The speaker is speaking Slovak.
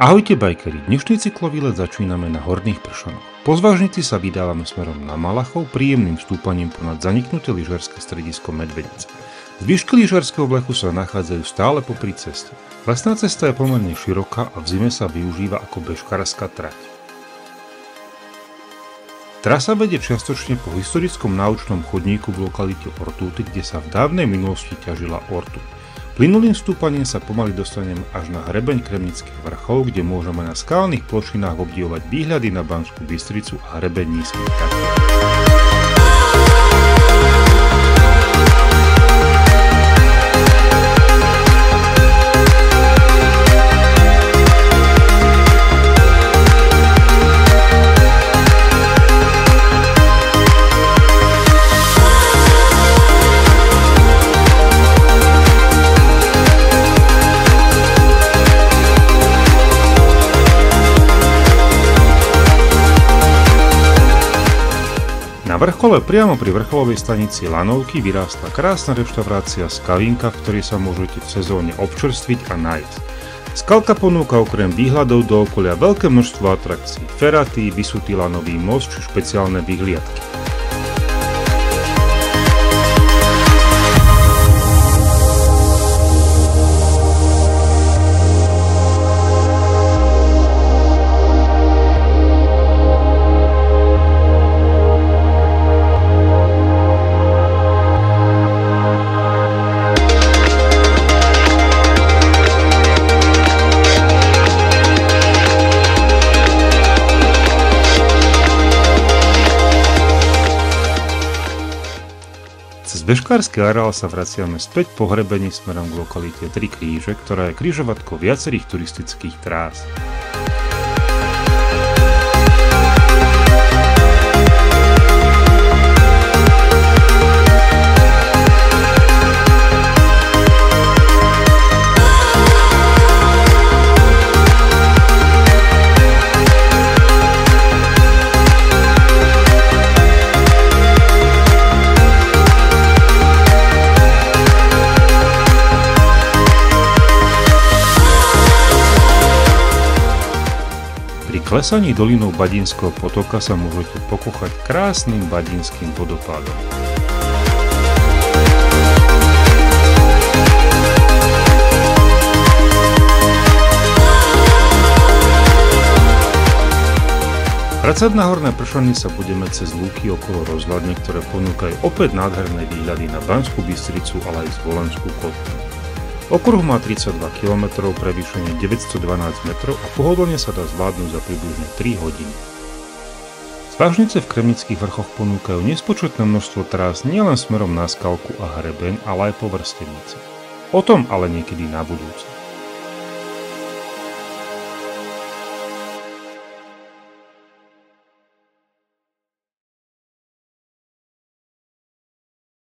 Ahojte bajkeri, dnešný cyklový let začíname na Horných Pršanoch. Po Zvážnici sa vydávame smerom na Malachov príjemným stúpaním ponad zaniknuté lyžiarske stredisko Medvednica. Zvyšky lyžiarskeho blechu sa nachádzajú stále popri ceste. Lesná cesta je pomerne široká a v zime sa využíva ako bežkárska trať. Trasa vedie čiastočne po historickom náučnom chodníku v lokalite Ortúty, kde sa v dávnej minulosti ťažila ortuť. Plynulým stúpaním sa pomaly dostaneme až na hrebeň Kremnických vrchov, kde môžeme na skalných plošinách obdivovať výhľady na Banskú Bystricu a hrebeň Nízkych Tatier. Na vrchole priamo pri vrcholovej stanici Lanovky vyrástla krásna reštaurácia Skalinka, v ktorej sa môžete v sezóne občerstviť a nájsť. Skalka ponúka okrem výhľadov do okolia veľké množstvo atrakcií, feraty, vysutý lanový most či špeciálne vyhliadky. Cez bežkársky areál sa vraciame späť po hrebení smerom k lokalite Tri kríže, ktorá je križovatkou viacerých turistických trás. Pri klesaní dolinou Badinského potoka sa môžete pokochať krásnym badinským vodopádom. Vracať na Horné Pršany sa budeme cez lúky okolo rozhľadne, ktoré ponúkajú opäť nádherné výhľady na Banskú Bystricu, ale aj Zvolenskú kotlinu. Okruh má 32 km, prevýšenie 912 metrov a pohodlne sa dá zvládnuť za približne 3 hodiny. Zvážnice v Kremnických vrchoch ponúkajú nespočetné množstvo trás nielen smerom na Skalku a hrebeň, ale aj po vrstevnici. O tom ale niekedy na budúce.